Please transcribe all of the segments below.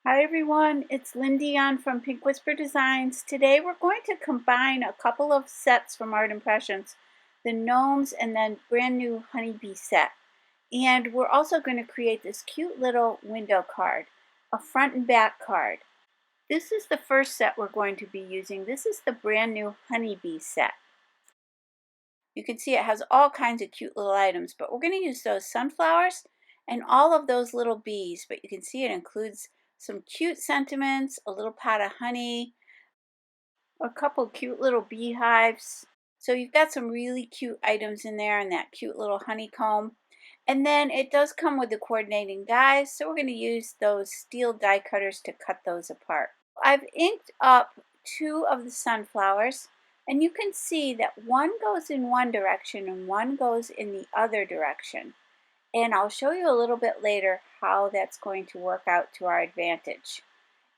Hi everyone, it's Lindy on from Pink Whisper Designs. Today we're going to combine a couple of sets from Art Impressions, the Gnomes and then brand new Honeybee set. And we're also going to create this cute little window card, a front and back card. This is the first set we're going to be using. This is the brand new Honeybee set. You can see it has all kinds of cute little items, but we're going to use those sunflowers and all of those little bees. But you can see it includes some cute sentiments, a little pot of honey, a couple cute little beehives. So you've got some really cute items in there and that cute little honeycomb. And then it does come with the coordinating dies, so we're going to use those steel die cutters to cut those apart. I've inked up two of the sunflowers, and you can see that one goes in one direction and one goes in the other direction. And I'll show you a little bit later how that's going to work out to our advantage.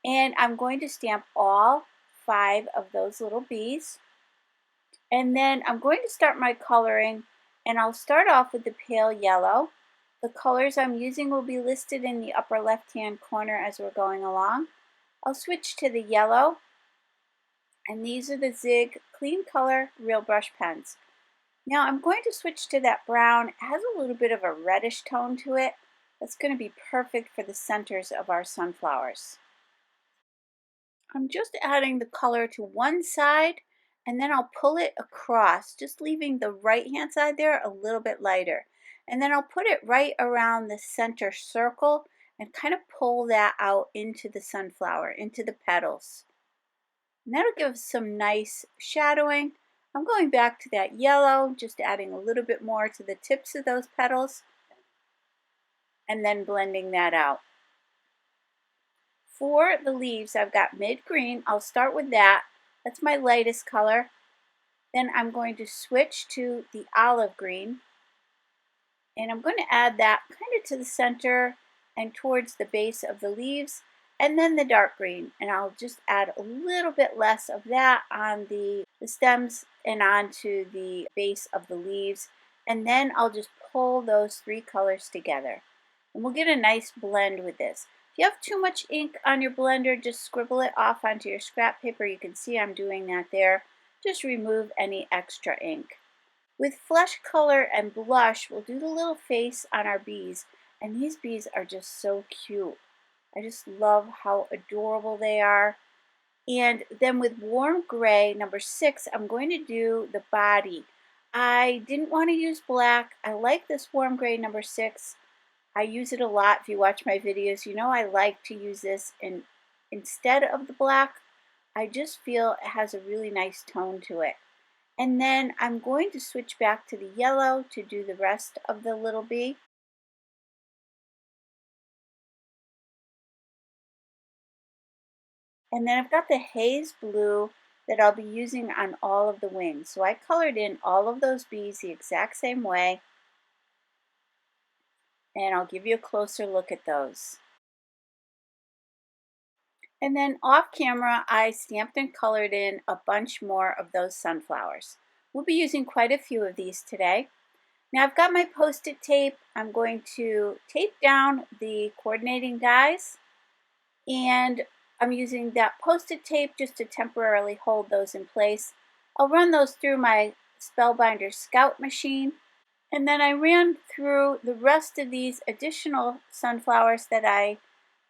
And I'm going to stamp all 5 of those little bees. And then I'm going to start my coloring, and I'll start off with the pale yellow. The colors I'm using will be listed in the upper left-hand corner as we're going along. I'll switch to the yellow, and these are the Zig Clean Color Real Brush Pens. Now I'm going to switch to that brown. It has a little bit of a reddish tone to it. That's going to be perfect for the centers of our sunflowers. I'm just adding the color to one side, and then I'll pull it across, just leaving the right hand side there a little bit lighter. And then I'll put it right around the center circle and kind of pull that out into the sunflower, into the petals. And that'll give us some nice shadowing. I'm going back to that yellow, just adding a little bit more to the tips of those petals, and then blending that out. For the leaves, I've got mid-green. I'll start with that. That's my lightest color. Then I'm going to switch to the olive green, and I'm going to add that kind of to the center and towards the base of the leaves, and then the dark green, and I'll just add a little bit less of that on the stems and onto the base of the leaves, and then I'll just pull those 3 colors together, and we'll get a nice blend with this. If you have too much ink on your blender, just scribble it off onto your scrap paper. You can see I'm doing that there. Just remove any extra ink. With flesh color and blush, we'll do the little face on our bees, and these bees are just so cute. I just love how adorable they are. And then with warm gray, number 6, I'm going to do the body. I didn't want to use black. I like this warm gray number 6. I use it a lot. If you watch my videos, you know I like to use this instead of the black. I just feel it has a really nice tone to it. And then I'm going to switch back to the yellow to do the rest of the little bee. And then I've got the haze blue that I'll be using on all of the wings. So I colored in all of those bees the exact same way. And I'll give you a closer look at those. And then off camera, I stamped and colored in a bunch more of those sunflowers. We'll be using quite a few of these today. Now I've got my Post-it tape. I'm going to tape down the coordinating dies, and I'm using that Post-it tape just to temporarily hold those in place. I'll run those through my Spellbinder Scout machine, and then I ran through the rest of these additional sunflowers that I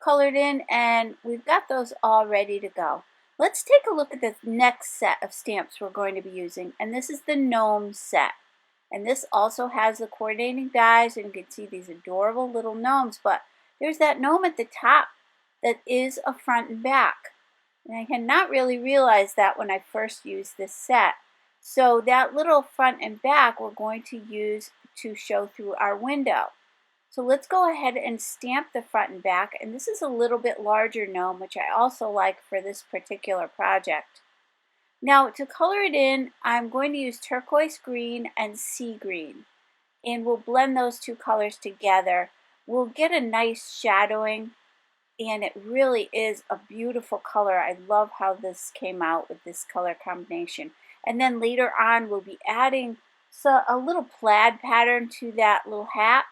colored in, and we've got those all ready to go. Let's take a look at the next set of stamps we're going to be using, and this is the Gnomes Set. And this also has the coordinating dies, and you can see these adorable little gnomes, but there's that gnome at the top that is a front and back. And I had not really realized that when I first used this set. So that little front and back we're going to use to show through our window. So let's go ahead and stamp the front and back, and this is a little bit larger gnome, which I also like for this particular project. Now to color it in, I'm going to use turquoise green and sea green, and we'll blend those 2 colors together. We'll get a nice shadowing, and it really is a beautiful color. I love how this came out with this color combination. And then later on we'll be adding a little plaid pattern to that little hat.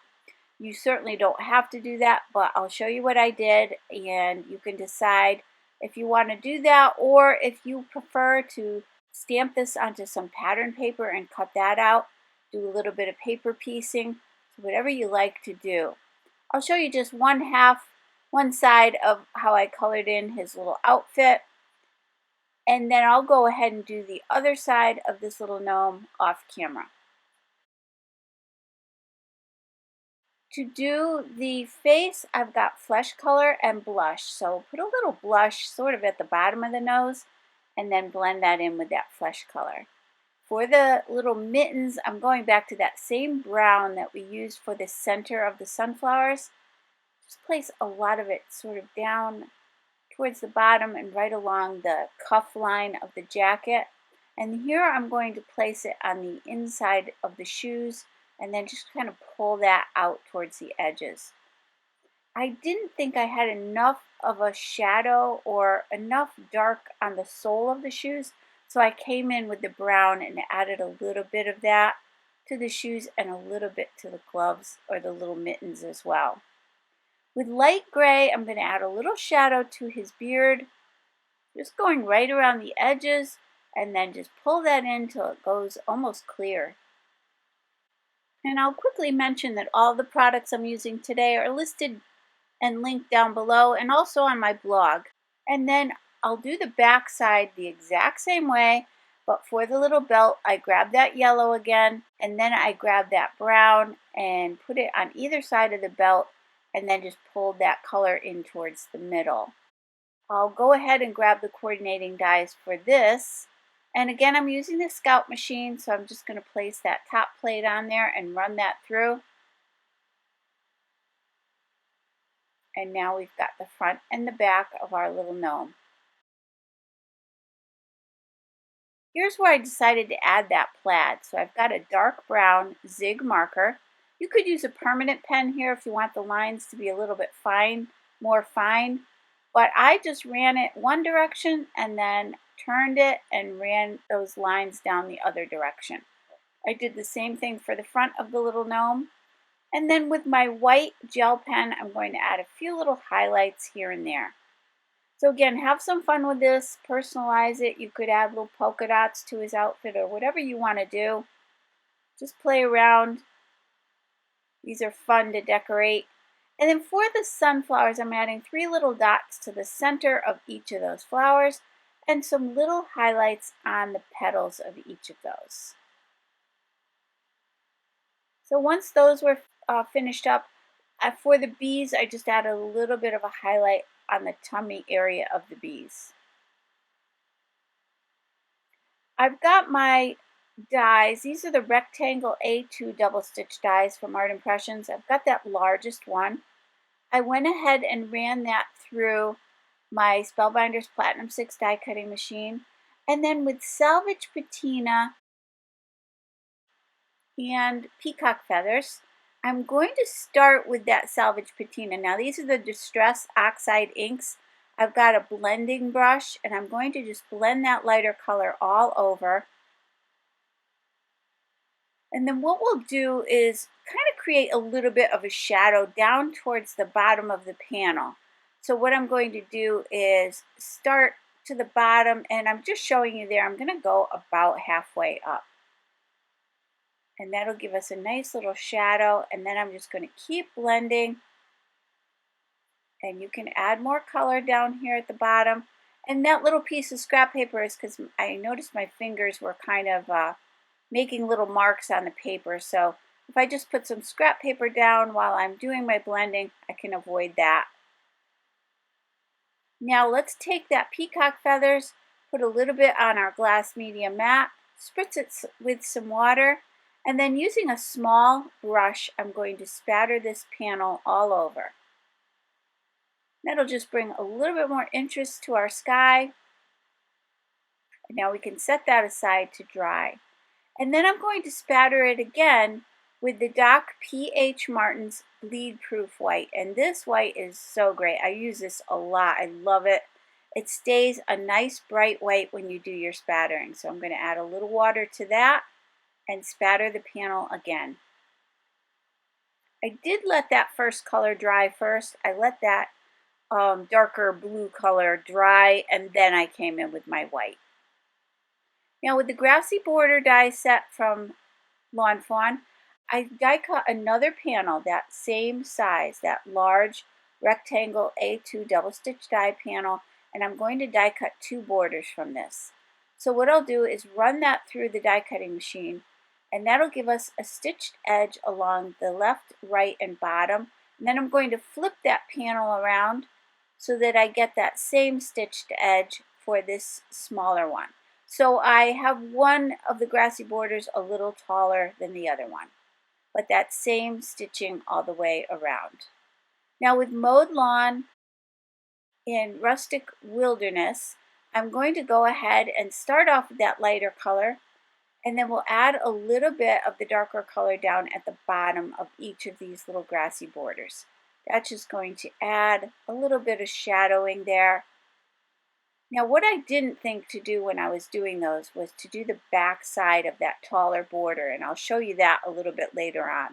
You certainly don't have to do that, but I'll show you what I did, and you can decide if you want to do that, or if you prefer to stamp this onto some pattern paper and cut that out, do a little bit of paper piecing, so whatever you like to do. I'll show you just one side of how I colored in his little outfit, and then I'll go ahead and do the other side of this little gnome off camera. To do the face, I've got flesh color and blush. So put a little blush sort of at the bottom of the nose and then blend that in with that flesh color. For the little mittens, I'm going back to that same brown that we used for the center of the sunflowers. Just place a lot of it sort of down towards the bottom and right along the cuff line of the jacket. And here I'm going to place it on the inside of the shoes and then just kind of pull that out towards the edges. I didn't think I had enough of a shadow or enough dark on the sole of the shoes, so I came in with the brown and added a little bit of that to the shoes and a little bit to the gloves or the little mittens as well. With light gray, I'm going to add a little shadow to his beard, just going right around the edges, and then just pull that in till it goes almost clear. And I'll quickly mention that all the products I'm using today are listed and linked down below and also on my blog. And then I'll do the back side the exact same way, but for the little belt, I grab that yellow again, and then I grab that brown and put it on either side of the belt, and then just pull that color in towards the middle. I'll go ahead and grab the coordinating dies for this. And again, I'm using the Scout machine, so I'm just going to place that top plate on there and run that through. And now we've got the front and the back of our little gnome. Here's where I decided to add that plaid. So I've got a dark brown zig marker. You could use a permanent pen here if you want the lines to be a little bit more fine. But I just ran it one direction and then turned it and ran those lines down the other direction. I did the same thing for the front of the little gnome. And then with my white gel pen, I'm going to add a few little highlights here and there. So again, have some fun with this, personalize it. You could add little polka dots to his outfit or whatever you want to do. Just play around. These are fun to decorate. And then for the sunflowers, I'm adding 3 little dots to the center of each of those flowers and some little highlights on the petals of each of those. So once those were finished up, for the bees, I just added a little bit of a highlight on the tummy area of the bees. I've got my dies. These are the rectangle A2 double stitch dies from Art Impressions. I've got that largest one. I went ahead and ran that through my Spellbinders Platinum 6 die cutting machine. And then with salvage patina and peacock feathers, I'm going to start with that salvage patina. Now these are the Distress Oxide inks. I've got a blending brush and I'm going to just blend that lighter color all over. And then what we'll do is kind of create a little bit of a shadow down towards the bottom of the panel. So what I'm going to do is start to the bottom, and I'm just showing you there, I'm going to go about halfway up. And that'll give us a nice little shadow, and then I'm just going to keep blending. And you can add more color down here at the bottom. And that little piece of scrap paper is because I noticed my fingers were kind of making little marks on the paper. So if I just put some scrap paper down while I'm doing my blending, I can avoid that. Now let's take that peacock feathers, put a little bit on our glass media mat, spritz it with some water, and then using a small brush, I'm going to spatter this panel all over. That'll just bring a little bit more interest to our sky. And now we can set that aside to dry. And then I'm going to spatter it again with the Doc P.H. Martin's Bleed Proof White. And this white is so great. I use this a lot. I love it. It stays a nice bright white when you do your spattering. So I'm going to add a little water to that and spatter the panel again. I did let that first color dry first. I let that darker blue color dry, and then I came in with my white. Now with the Grassy border die set from Lawn Fawn, I die cut another panel that same size, that large rectangle A2 double stitch die panel, and I'm going to die cut 2 borders from this. So what I'll do is run that through the die cutting machine, and that'll give us a stitched edge along the left, right, and bottom. And then I'm going to flip that panel around so that I get that same stitched edge for this smaller one. So I have one of the Grassy borders a little taller than the other one, but that same stitching all the way around. Now with Mowed Lawn in Rustic Wilderness, I'm going to go ahead and start off with that lighter color, and then we'll add a little bit of the darker color down at the bottom of each of these little grassy borders. That's just going to add a little bit of shadowing there. Now what I didn't think to do when I was doing those was to do the back side of that taller border, and I'll show you that a little bit later on.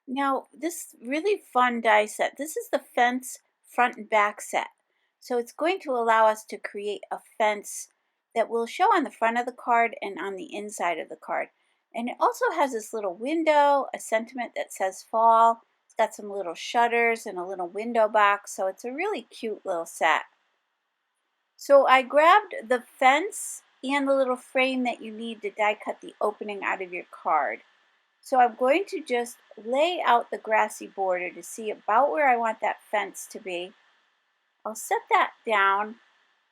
Now this really fun die set, this is the fence front and back set. So it's going to allow us to create a fence that will show on the front of the card and on the inside of the card. And it also has this little window, a sentiment that says fall. It's got some little shutters and a little window box, so it's a really cute little set. So I grabbed the fence and the little frame that you need to die cut the opening out of your card. So I'm going to just lay out the grassy border to see about where I want that fence to be. I'll set that down,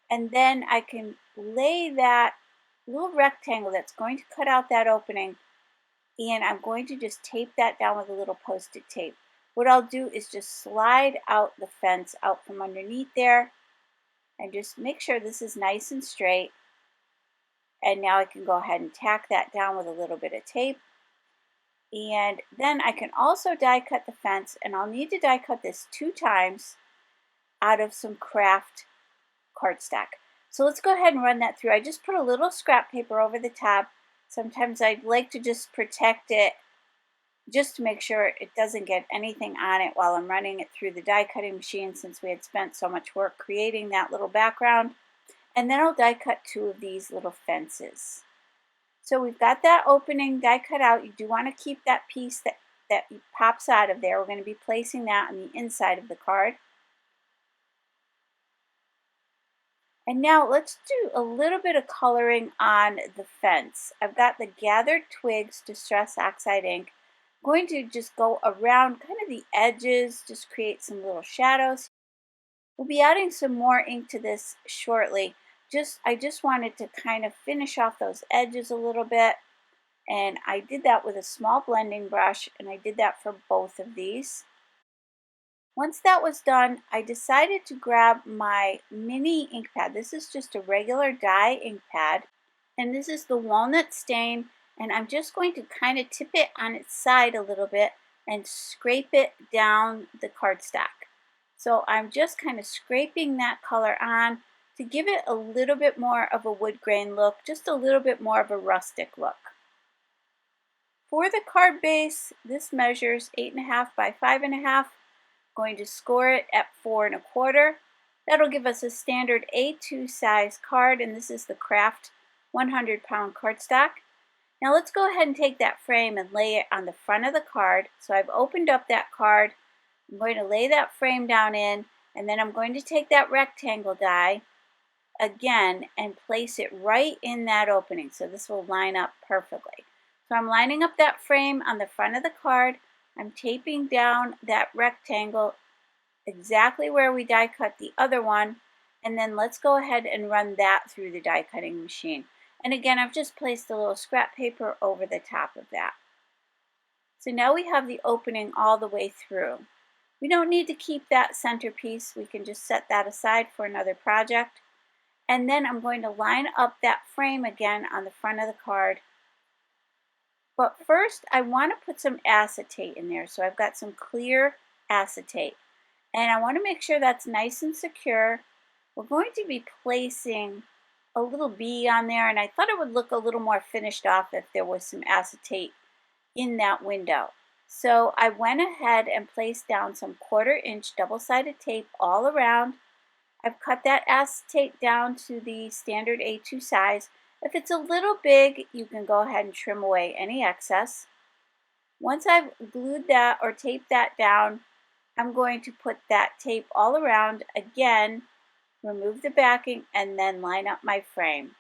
and then I can lay that little rectangle that's going to cut out that opening, and I'm going to just tape that down with a little post-it tape. What I'll do is just slide out the fence out from underneath there and just make sure this is nice and straight. And now I can go ahead and tack that down with a little bit of tape. And then I can also die cut the fence, and I'll need to die cut this 2 times out of some craft cardstock. So let's go ahead and run that through. I just put a little scrap paper over the top. Sometimes I'd like to just protect it just to make sure it doesn't get anything on it while I'm running it through the die cutting machine, since we had spent so much work creating that little background. And then I'll die cut 2 of these little fences. So we've got that opening die cut out. You do want to keep that piece that pops out of there. We're going to be placing that on the inside of the card. And now let's do a little bit of coloring on the fence. I've got the Gathered Twigs Distress Oxide ink. I'm going to just go around kind of the edges, just create some little shadows. We'll be adding some more ink to this shortly. I just wanted to kind of finish off those edges a little bit. And I did that with a small blending brush, and I did that for both of these. Once that was done, I decided to grab my mini ink pad. This is just a regular dye ink pad, and this is the Walnut stain, and I'm just going to kind of tip it on its side a little bit and scrape it down the cardstock. So I'm just kind of scraping that color on to give it a little bit more of a wood grain look, just a little bit more of a rustic look. For the card base, this measures 8.5 by 5.5. Going to score it at 4 1/4. That'll give us a standard A2 size card, and this is the Craft 100-pound cardstock. Now let's go ahead and take that frame and lay it on the front of the card. So I've opened up that card. I'm going to lay that frame down in, and then I'm going to take that rectangle die again and place it right in that opening. So this will line up perfectly. So I'm lining up that frame on the front of the card. I'm taping down that rectangle exactly where we die cut the other one, and then let's go ahead and run that through the die cutting machine. And again, I've just placed a little scrap paper over the top of that. So now we have the opening all the way through. We don't need to keep that centerpiece. We can just set that aside for another project. And then I'm going to line up that frame again on the front of the card. But first, I want to put some acetate in there. So I've got some clear acetate. And I want to make sure that's nice and secure. We're going to be placing a little bee on there. And I thought it would look a little more finished off if there was some acetate in that window. So I went ahead and placed down some 1/4" double-sided tape all around. I've cut that acetate down to the standard A2 size. If it's a little big, you can go ahead and trim away any excess. Once I've glued that or taped that down, I'm going to put that tape all around again, remove the backing, and then line up my frame.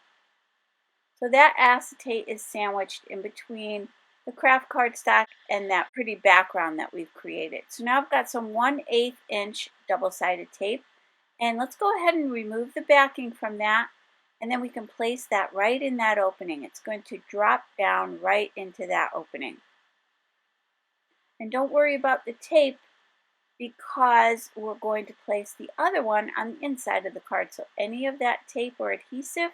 So that acetate is sandwiched in between the craft cardstock and that pretty background that we've created. So now I've got some 1/8" double-sided tape, and let's go ahead and remove the backing from that, and then we can place that right in that opening. It's going to drop down right into that opening. And don't worry about the tape, because we're going to place the other one on the inside of the card. So any of that tape or adhesive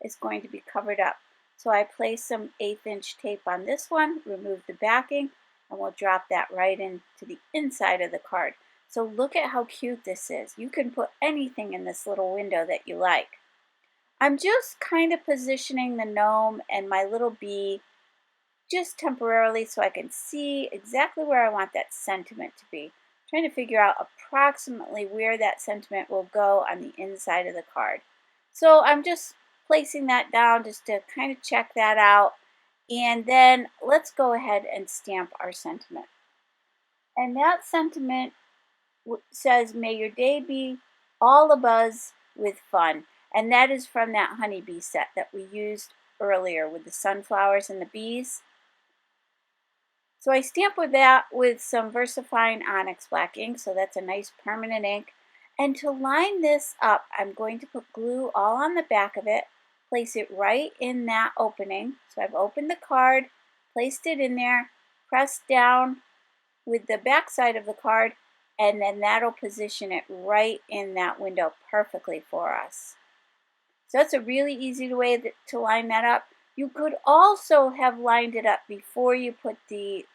is going to be covered up. So I placed some 1/8" tape on this one, remove the backing, and we'll drop that right into the inside of the card. So look at how cute this is. You can put anything in this little window that you like. I'm just kind of positioning the gnome and my little bee just temporarily so I can see exactly where I want that sentiment to be. Trying to figure out approximately where that sentiment will go on the inside of the card. So I'm just placing that down just to kind of check that out. And then let's go ahead and stamp our sentiment. And that sentiment says, "May your day be all abuzz with fun." And that is from that honeybee set that we used earlier with the sunflowers and the bees. So I stamp with that with some VersaFine Onyx Black ink, so that's a nice permanent ink. And to line this up, I'm going to put glue all on the back of it, place it right in that opening. So I've opened the card, placed it in there, pressed down with the back side of the card, and then that'll position it right in that window perfectly for us. So that's a really easy way to line that up. You could also have lined it up before you put the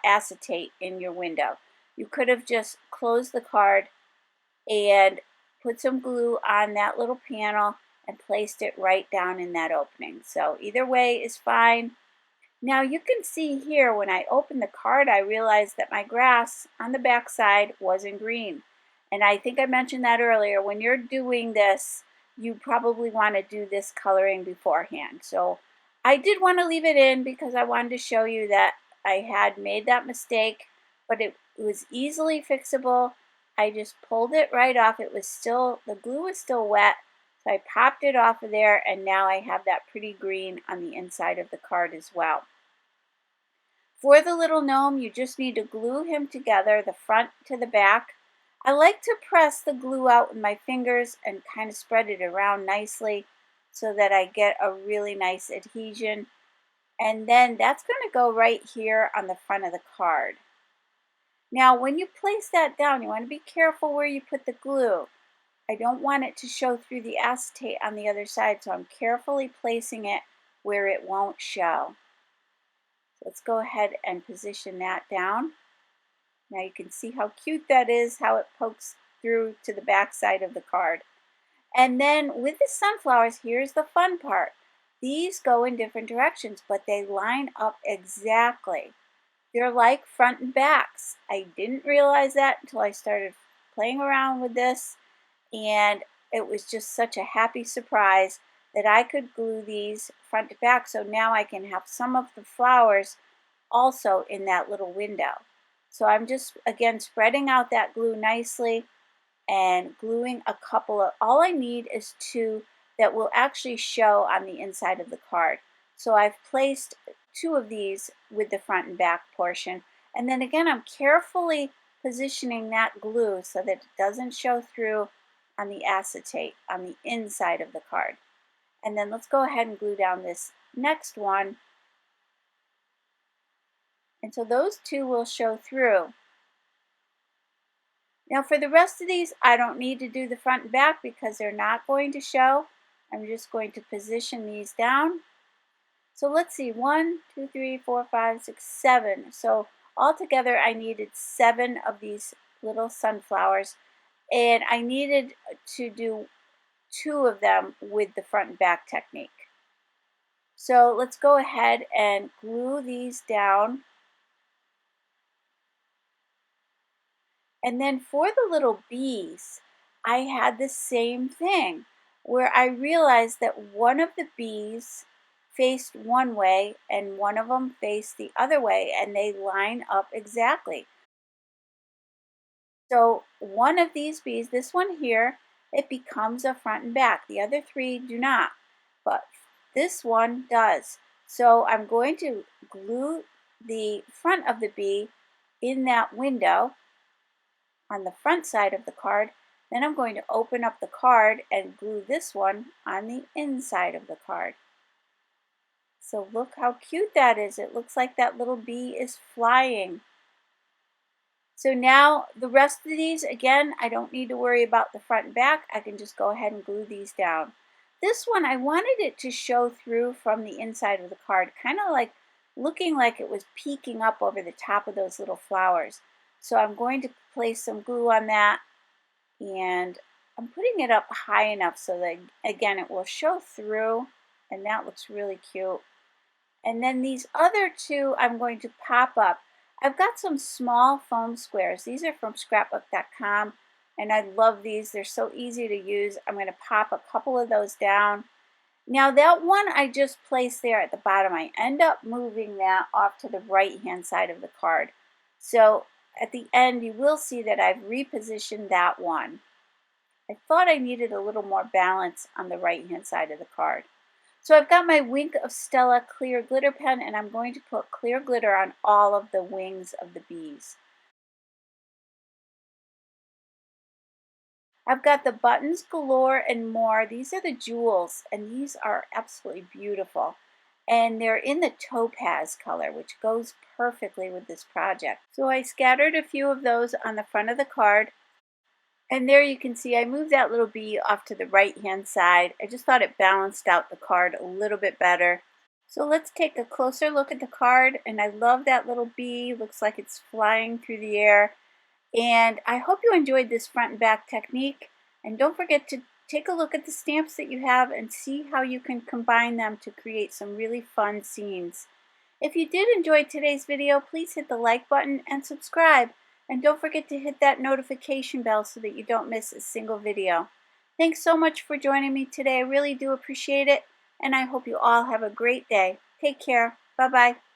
acetate in your window. You could have just closed the card and put some glue on that little panel and placed it right down in that opening. So either way is fine. Now you can see here when I opened the card, I realized that my grass on the back side wasn't green. And I think I mentioned that earlier. When you're doing this, you probably want to do this coloring beforehand. So I did want to leave it in because I wanted to show you that I had made that mistake, but it was easily fixable. I just pulled it right off. It was still, the glue was still wet, so I popped it off of there, and now I have that pretty green on the inside of the card as well. For the little gnome, you just need to glue him together, the front to the back. I like to press the glue out with my fingers and kind of spread it around nicely so that I get a really nice adhesion. And then that's going to go right here on the front of the card. Now, when you place that down, you want to be careful where you put the glue. I don't want it to show through the acetate on the other side, so I'm carefully placing it where it won't show. Let's go ahead and position that down. Now you can see how cute that is, how it pokes through to the back side of the card. And then with the sunflowers, here's the fun part. These go in different directions, but they line up exactly. They're like front and backs. I didn't realize that until I started playing around with this, and it was just such a happy surprise that I could glue these front to back, so now I can have some of the flowers also in that little window. So I'm just, again, spreading out that glue nicely and gluing a couple of, all I need is two that will actually show on the inside of the card. So I've placed two of these with the front and back portion. And then again, I'm carefully positioning that glue so that it doesn't show through on the acetate on the inside of the card. And then let's go ahead and glue down this next one. And so those two will show through. Now for the rest of these, I don't need to do the front and back because they're not going to show. I'm just going to position these down. So let's see, 1, 2, 3, 4, 5, 6, 7. So altogether I needed 7 of these little sunflowers, and I needed to do 2 of them with the front and back technique. So let's go ahead and glue these down. And then for the little bees, I had the same thing where I realized that one of the bees faced one way and one of them faced the other way, and they line up exactly. So one of these bees, this one here, it becomes a front and back. The other three do not, but this one does. So I'm going to glue the front of the bee in that window on the front side of the card. Then I'm going to open up the card and glue this one on the inside of the card. So look how cute that is. It looks like that little bee is flying. So now the rest of these, again, I don't need to worry about the front and back. I can just go ahead and glue these down. This one, I wanted it to show through from the inside of the card, kind of like looking like it was peeking up over the top of those little flowers. So I'm going to place some glue on that, and I'm putting it up high enough so that, again, it will show through, and that looks really cute. And then these other two I'm going to pop up. I've got some small foam squares. These are from scrapbook.com, and I love these. They're so easy to use. I'm going to pop a couple of those down. Now that one I just placed there at the bottom, I end up moving that off to the right hand side of the card. So at the end you will see that I've repositioned that one. I thought I needed a little more balance on the right hand side of the card. So I've got my Wink of Stella clear glitter pen, and I'm going to put clear glitter on all of the wings of the bees. I've got the Buttons Galore and More. These are the Jewelz, and these are absolutely beautiful. And they're in the Topaz color, which goes perfectly with this project. So I scattered a few of those on the front of the card. And there you can see I moved that little bee off to the right hand side. I just thought it balanced out the card a little bit better. So let's take a closer look at the card, and I love that little bee. Looks like it's flying through the air. And I hope you enjoyed this front and back technique. And don't forget to take a look at the stamps that you have and see how you can combine them to create some really fun scenes. If you did enjoy today's video, please hit the like button and subscribe. And don't forget to hit that notification bell so that you don't miss a single video. Thanks so much for joining me today. I really do appreciate it. And I hope you all have a great day. Take care. Bye-bye.